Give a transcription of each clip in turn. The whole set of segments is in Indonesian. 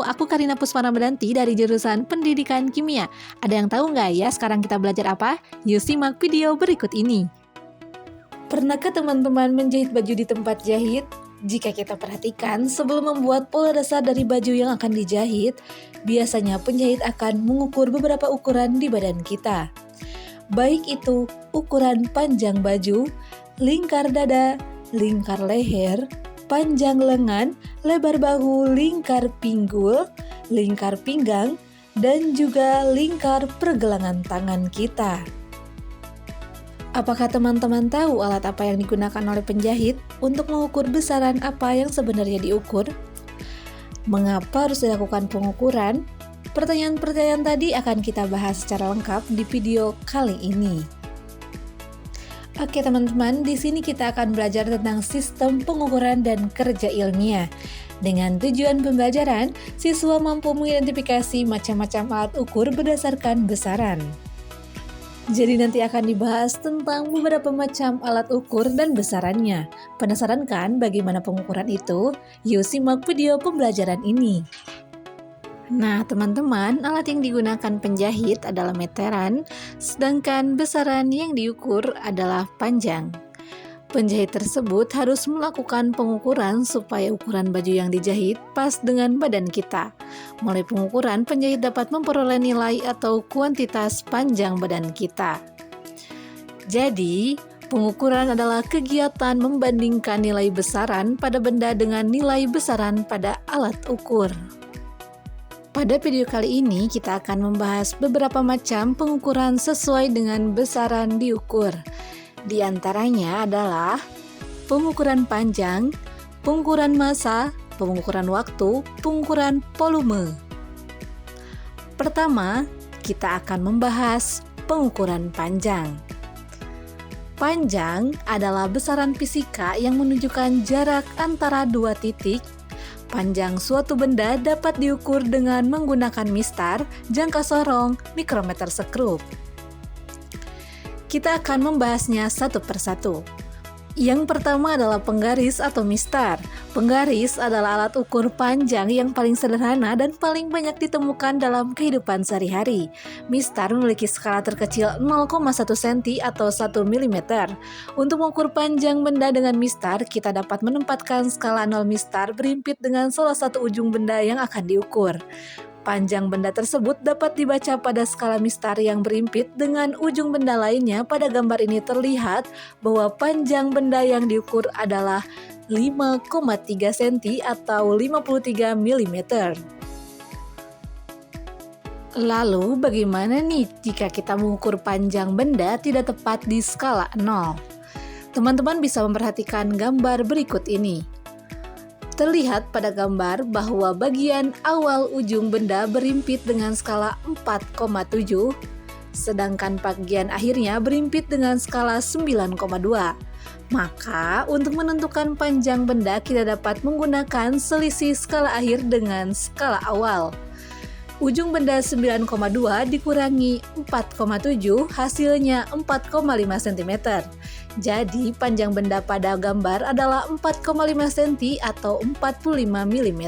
aku Karina Pusparamadanti dari jurusan Pendidikan Kimia. Ada yang tahu nggak ya sekarang kita belajar apa? Yuk simak video berikut ini. Pernahkah teman-teman menjahit baju di tempat jahit? Jika kita perhatikan, sebelum membuat pola dasar dari baju yang akan dijahit, biasanya penjahit akan mengukur beberapa ukuran di badan kita. Baik itu ukuran panjang baju, lingkar dada, lingkar leher, panjang lengan, lebar bahu, lingkar pinggul, lingkar pinggang, dan juga lingkar pergelangan tangan kita. Apakah teman-teman tahu alat apa yang digunakan oleh penjahit untuk mengukur besaran apa yang sebenarnya diukur? Mengapa harus dilakukan pengukuran? Pertanyaan-pertanyaan tadi akan kita bahas secara lengkap di video kali ini. Oke teman-teman, di sini kita akan belajar tentang sistem pengukuran dan kerja ilmiah. Dengan tujuan pembelajaran, siswa mampu mengidentifikasi macam-macam alat ukur berdasarkan besaran. Jadi nanti akan dibahas tentang beberapa macam alat ukur dan besarannya. Penasaran kan bagaimana pengukuran itu? Yuk simak video pembelajaran ini. Nah teman-teman, alat yang digunakan penjahit adalah meteran, sedangkan besaran yang diukur adalah panjang. Penjahit tersebut harus melakukan pengukuran supaya ukuran baju yang dijahit pas dengan badan kita. Melalui pengukuran, penjahit dapat memperoleh nilai atau kuantitas panjang badan kita. Jadi, pengukuran adalah kegiatan membandingkan nilai besaran pada benda dengan nilai besaran pada alat ukur. Pada video kali ini, kita akan membahas beberapa macam pengukuran sesuai dengan besaran diukur. Di antaranya adalah pengukuran panjang, pengukuran massa, pengukuran waktu, pengukuran volume. Pertama, kita akan membahas pengukuran panjang. Panjang adalah besaran fisika yang menunjukkan jarak antara dua titik. Panjang suatu benda dapat diukur dengan menggunakan mistar, jangka sorong, mikrometer sekrup. Kita akan membahasnya satu persatu. Yang pertama adalah penggaris atau mistar. Penggaris adalah alat ukur panjang yang paling sederhana dan paling banyak ditemukan dalam kehidupan sehari-hari. Mistar memiliki skala terkecil 0,1 cm atau 1 mm. Untuk mengukur panjang benda dengan mistar, kita dapat menempatkan skala 0 mistar berimpit dengan salah satu ujung benda yang akan diukur. Panjang benda tersebut dapat dibaca pada skala mistar yang berimpit dengan ujung benda lainnya. Pada gambar ini terlihat bahwa panjang benda yang diukur adalah 5,3 cm atau 53 mm. Lalu bagaimana nih jika kita mengukur panjang benda tidak tepat di skala 0? Teman-teman bisa memperhatikan gambar berikut ini. Terlihat pada gambar bahwa bagian awal ujung benda berimpit dengan skala 4,7, sedangkan bagian akhirnya berimpit dengan skala 9,2. Maka, untuk menentukan panjang benda kita dapat menggunakan selisih skala akhir dengan skala awal. Ujung benda 9,2 dikurangi 4,7 hasilnya 4,5 cm. Jadi panjang benda pada gambar adalah 4,5 cm atau 45 mm.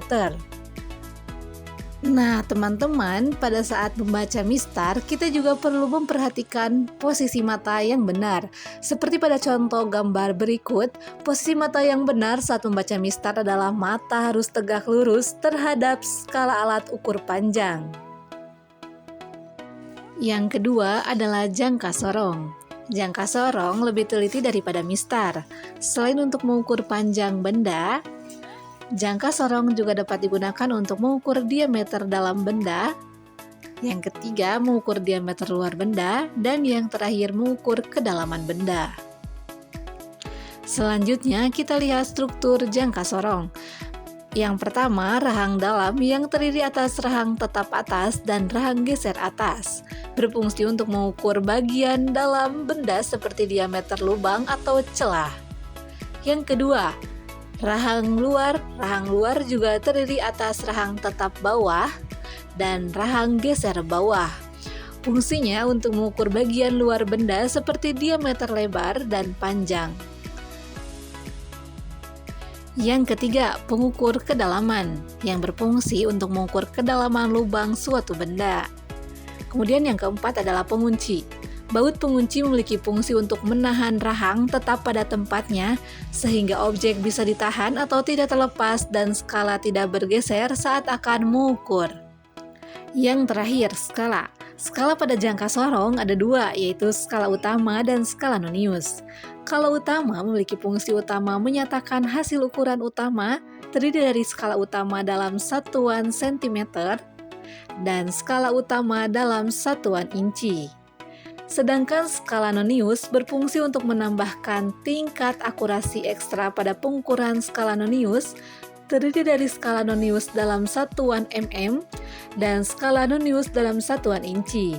Nah teman-teman, pada saat membaca mistar kita juga perlu memperhatikan posisi mata yang benar. Seperti pada contoh gambar berikut, posisi mata yang benar saat membaca mistar adalah mata harus tegak lurus terhadap skala alat ukur panjang. Yang kedua adalah jangka sorong. Jangka sorong lebih teliti daripada mistar. Selain untuk mengukur panjang benda, jangka sorong juga dapat digunakan untuk mengukur diameter dalam benda. Yang ketiga, mengukur diameter luar benda. Dan yang terakhir, mengukur kedalaman benda. Selanjutnya, kita lihat struktur jangka sorong. Yang pertama, rahang dalam yang terdiri atas rahang tetap atas dan rahang geser atas. Berfungsi untuk mengukur bagian dalam benda seperti diameter lubang atau celah. Yang kedua, rahang luar. Rahang luar juga terdiri atas rahang tetap bawah dan rahang geser bawah. Fungsinya untuk mengukur bagian luar benda seperti diameter lebar dan panjang. Yang ketiga, pengukur kedalaman yang berfungsi untuk mengukur kedalaman lubang suatu benda. Kemudian yang keempat adalah pengunci. Baut pengunci memiliki fungsi untuk menahan rahang tetap pada tempatnya sehingga objek bisa ditahan atau tidak terlepas dan skala tidak bergeser saat akan mengukur. Yang terakhir, skala. Skala pada jangka sorong ada dua, yaitu skala utama dan skala nonius. Skala utama memiliki fungsi utama menyatakan hasil ukuran utama terdiri dari skala utama dalam satuan cm dan skala utama dalam satuan inci. Sedangkan skala nonius berfungsi untuk menambahkan tingkat akurasi ekstra pada pengukuran skala nonius terdiri dari skala nonius dalam satuan mm dan skala nonius dalam satuan inci.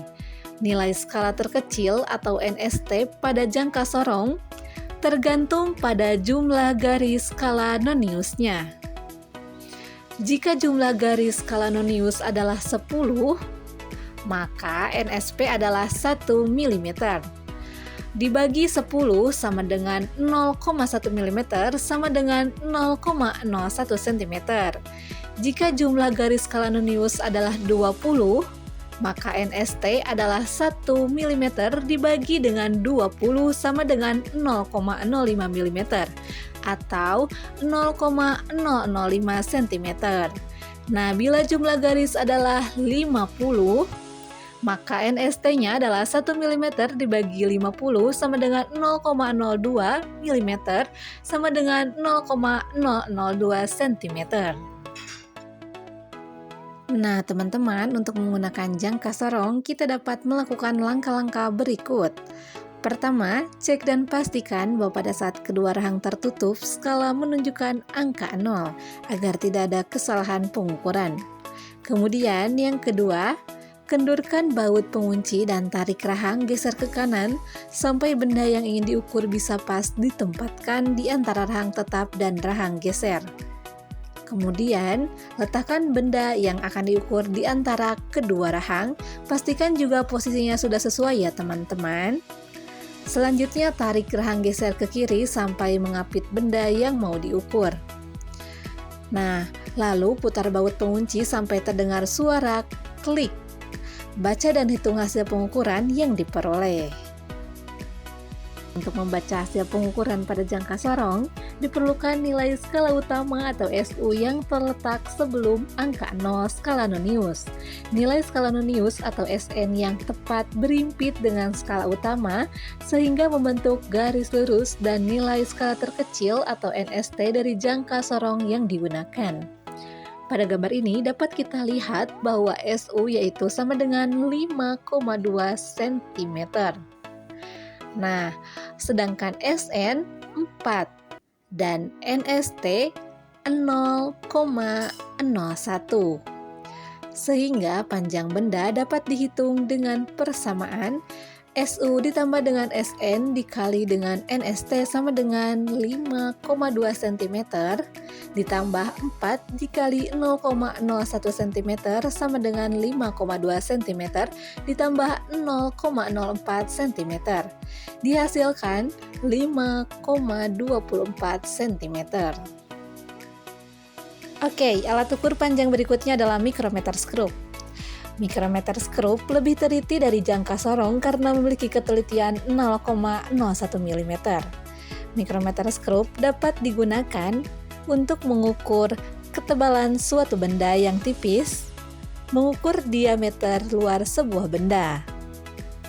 Nilai skala terkecil atau NST pada jangka sorong tergantung pada jumlah garis skala noniusnya. Jika jumlah garis skala nonius adalah 10, maka NSP adalah 1 mm. Dibagi 10 sama dengan 0,1 mm sama dengan 0,01 cm. Jika jumlah garis skala nonius adalah 20, maka NST adalah 1 mm dibagi dengan 20 sama dengan 0,05 mm atau 0,005 cm. Nah, bila jumlah garis adalah 50, maka NST-nya adalah 1 mm dibagi 50 sama dengan 0,02 mm sama dengan 0,002 cm. Nah, teman-teman, untuk menggunakan jangka sorong, kita dapat melakukan langkah-langkah berikut. Pertama, cek dan pastikan bahwa pada saat kedua rahang tertutup, skala menunjukkan angka 0 agar tidak ada kesalahan pengukuran. Kemudian, yang kedua, kendurkan baut pengunci dan tarik rahang geser ke kanan sampai benda yang ingin diukur bisa pas ditempatkan di antara rahang tetap dan rahang geser. Kemudian, letakkan benda yang akan diukur di antara kedua rahang. Pastikan juga posisinya sudah sesuai ya teman-teman. Selanjutnya, tarik rahang geser ke kiri sampai mengapit benda yang mau diukur. Nah, lalu putar baut pengunci sampai terdengar suara klik. Baca dan hitung hasil pengukuran yang diperoleh. Untuk membaca hasil pengukuran pada jangka sorong, diperlukan nilai skala utama atau SU yang terletak sebelum angka 0 skala nonius. Nilai skala nonius atau SN yang tepat berimpit dengan skala utama sehingga membentuk garis lurus dan nilai skala terkecil atau NST dari jangka sorong yang digunakan. Pada gambar ini dapat kita lihat bahwa SU yaitu sama dengan 5,2 cm. Nah, sedangkan SN 4 dan NST 0,01. Sehingga panjang benda dapat dihitung dengan persamaan SU ditambah dengan SN dikali dengan NST sama dengan 5,2 cm ditambah 4 dikali 0,01 cm sama dengan 5,2 cm ditambah 0,04 cm. Dihasilkan 5,24 cm. Oke, alat ukur panjang berikutnya adalah mikrometer skrup. Mikrometer skrup lebih teliti dari jangka sorong karena memiliki ketelitian 0,01 mm. Mikrometer skrup dapat digunakan untuk mengukur ketebalan suatu benda yang tipis, mengukur diameter luar sebuah benda.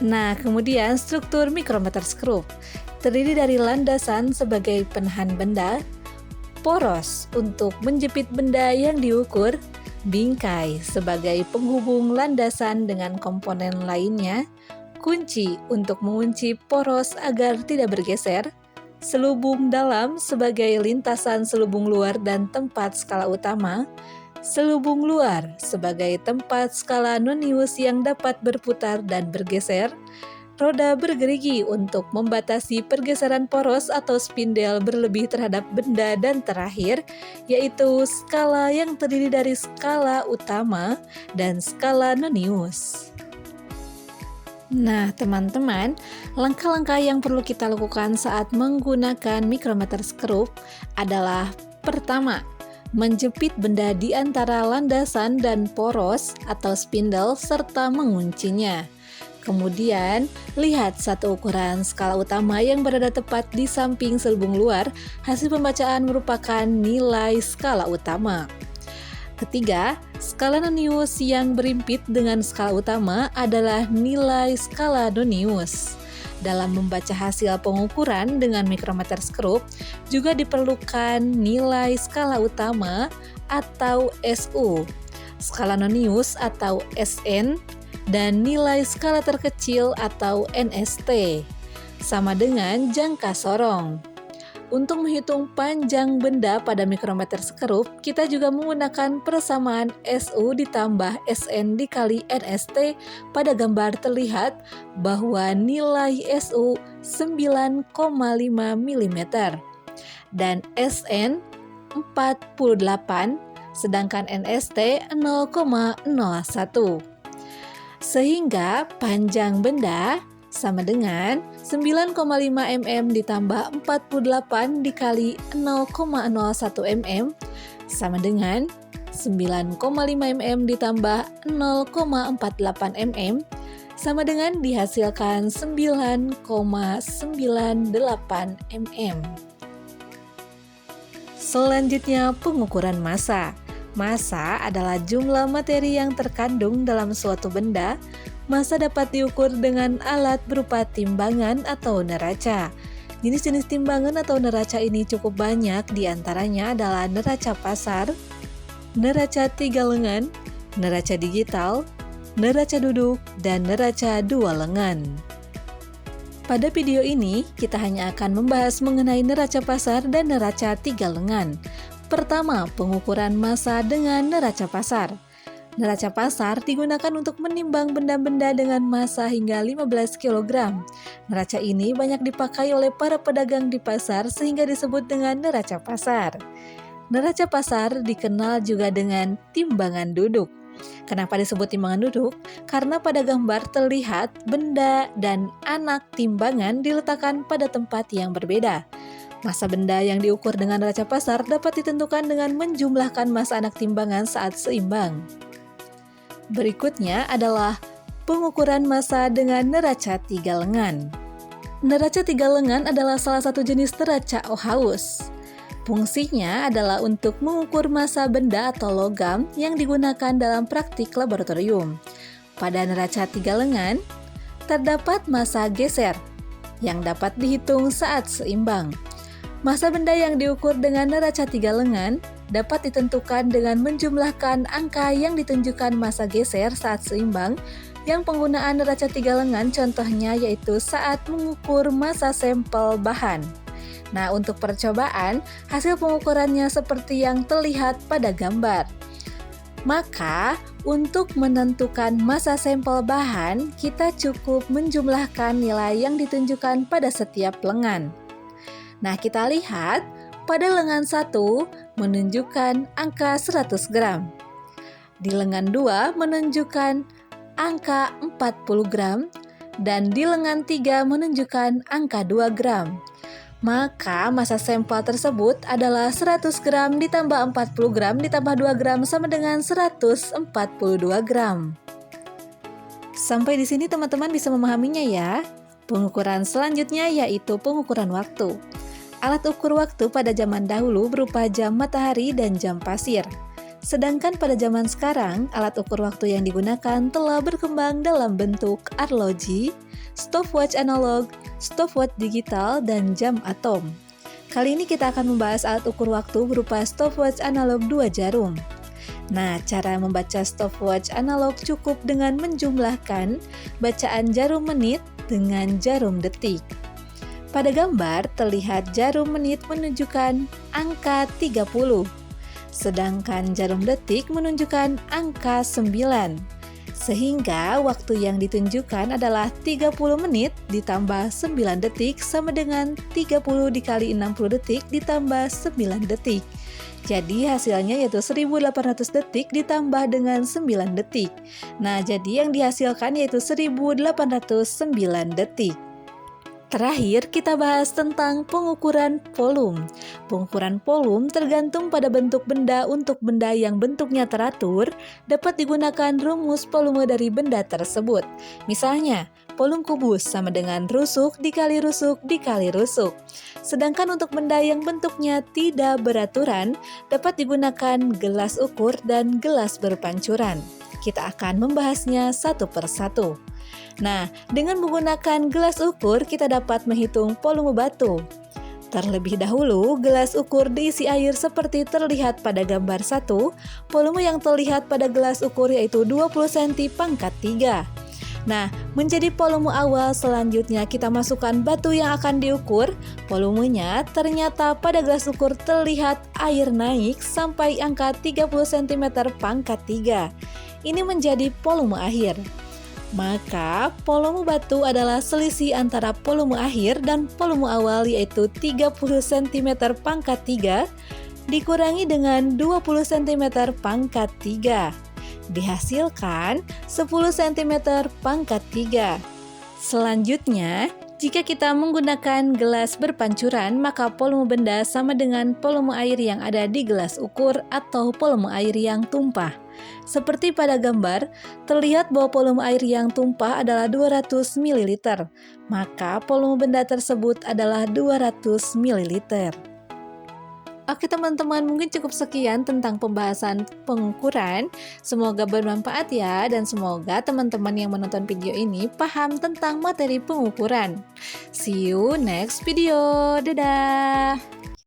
Nah, kemudian struktur mikrometer skrup terdiri dari landasan sebagai penahan benda, poros untuk menjepit benda yang diukur, bingkai sebagai penghubung landasan dengan komponen lainnya, kunci untuk mengunci poros agar tidak bergeser, selubung dalam sebagai lintasan selubung luar dan tempat skala utama, selubung luar sebagai tempat skala nonius yang dapat berputar dan bergeser, roda bergerigi untuk membatasi pergeseran poros atau spindel berlebih terhadap benda, dan terakhir yaitu skala yang terdiri dari skala utama dan skala nonius. Nah, teman-teman, langkah-langkah yang perlu kita lakukan saat menggunakan mikrometer skrup adalah Pertama, menjepit benda di antara landasan dan poros atau spindle serta menguncinya. Kemudian, lihat satu ukuran skala utama yang berada tepat di samping selubung luar. Hasil pembacaan merupakan nilai skala utama. Ketiga, skala nonius yang berimpit dengan skala utama adalah nilai skala nonius. Dalam membaca hasil pengukuran dengan mikrometer skrup, juga diperlukan nilai skala utama atau SU, skala nonius atau SN, dan nilai skala terkecil atau NST, sama dengan jangka sorong. Untuk menghitung panjang benda pada mikrometer skrup, kita juga menggunakan persamaan SU ditambah SN dikali NST. Pada gambar terlihat bahwa nilai SU 9,5 mm dan SN 48, sedangkan NST 0,01. Sehingga panjang benda sama dengan 9,5 mm ditambah 48 dikali 0,01 mm sama dengan 9,5 mm ditambah 0,48 mm sama dengan dihasilkan 9,98 mm. Selanjutnya, pengukuran massa. Massa adalah jumlah materi yang terkandung dalam suatu benda. Massa dapat diukur dengan alat berupa timbangan atau neraca. Jenis-jenis timbangan atau neraca ini cukup banyak, diantaranya adalah neraca pasar, neraca 3 lengan, neraca digital, neraca duduk, dan neraca 2 lengan. Pada video ini, kita hanya akan membahas mengenai neraca pasar dan neraca 3 lengan. Pertama, pengukuran massa dengan neraca pasar. Neraca pasar digunakan untuk menimbang benda-benda dengan massa hingga 15 kg. Neraca ini banyak dipakai oleh para pedagang di pasar sehingga disebut dengan neraca pasar. Neraca pasar dikenal juga dengan timbangan duduk. Kenapa disebut timbangan duduk? Karena pada gambar terlihat benda dan anak timbangan diletakkan pada tempat yang berbeda. Massa benda yang diukur dengan neraca pasar dapat ditentukan dengan menjumlahkan massa anak timbangan saat seimbang. Berikutnya adalah pengukuran massa dengan neraca 3 lengan. Neraca 3 lengan adalah salah satu jenis neraca Ohaus. Fungsinya adalah untuk mengukur massa benda atau logam yang digunakan dalam praktik laboratorium. Pada neraca 3 lengan, terdapat massa geser yang dapat dihitung saat seimbang. Massa benda yang diukur dengan neraca 3 lengan dapat ditentukan dengan menjumlahkan angka yang ditunjukkan massa geser saat seimbang. Yang penggunaan neraca 3 lengan contohnya yaitu saat mengukur massa sampel bahan. Nah, untuk percobaan, hasil pengukurannya seperti yang terlihat pada gambar. Maka, untuk menentukan massa sampel bahan, kita cukup menjumlahkan nilai yang ditunjukkan pada setiap lengan. Nah, kita lihat pada lengan 1 menunjukkan angka 100 gram. Di lengan 2 menunjukkan angka 40 gram dan di lengan 3 menunjukkan angka 2 gram. Maka massa sampel tersebut adalah 100 gram ditambah 40 gram ditambah 2 gram sama dengan 142 gram. Sampai di sini teman-teman bisa memahaminya ya. Pengukuran selanjutnya yaitu pengukuran waktu. Alat ukur waktu pada zaman dahulu berupa jam matahari dan jam pasir. Sedangkan pada zaman sekarang, alat ukur waktu yang digunakan telah berkembang dalam bentuk arloji, stopwatch analog, stopwatch digital, dan jam atom. Kali ini kita akan membahas alat ukur waktu berupa stopwatch analog 2 jarum. Nah, cara membaca stopwatch analog cukup dengan menjumlahkan bacaan jarum menit dengan jarum detik. Pada gambar terlihat jarum menit menunjukkan angka 30, sedangkan jarum detik menunjukkan angka 9. Sehingga waktu yang ditunjukkan adalah 30 menit ditambah 9 detik sama dengan 30 dikali 60 detik ditambah 9 detik. Jadi hasilnya yaitu 1800 detik ditambah dengan 9 detik. Nah, jadi yang dihasilkan yaitu 1809 detik. Terakhir, kita bahas tentang pengukuran volume. Pengukuran volume tergantung pada bentuk benda. Untuk benda yang bentuknya teratur, dapat digunakan rumus volume dari benda tersebut. Misalnya, volume kubus sama dengan rusuk dikali rusuk dikali rusuk. Sedangkan untuk benda yang bentuknya tidak beraturan, dapat digunakan gelas ukur dan gelas berpancuran. Kita akan membahasnya satu persatu. Nah, dengan menggunakan gelas ukur, kita dapat menghitung volume batu. Terlebih dahulu, gelas ukur diisi air seperti terlihat pada gambar 1. Volume yang terlihat pada gelas ukur yaitu 20 cm pangkat 3. Nah, menjadi volume awal selanjutnya kita masukkan batu yang akan diukur. Volumenya ternyata pada gelas ukur terlihat air naik sampai angka 30 cm pangkat 3. Ini menjadi volume akhir. Maka, volume batu adalah selisih antara volume akhir dan volume awal yaitu 30 cm pangkat 3 dikurangi dengan 20 cm pangkat 3. Dihasilkan 10 cm pangkat 3. Selanjutnya, jika kita menggunakan gelas berpancuran, maka volume benda sama dengan volume air yang ada di gelas ukur atau volume air yang tumpah. Seperti pada gambar, terlihat bahwa volume air yang tumpah adalah 200 ml, maka volume benda tersebut adalah 200 ml. Oke teman-teman, mungkin cukup sekian tentang pembahasan pengukuran. Semoga bermanfaat ya, dan semoga teman-teman yang menonton video ini paham tentang materi pengukuran. See you next video. Dadah!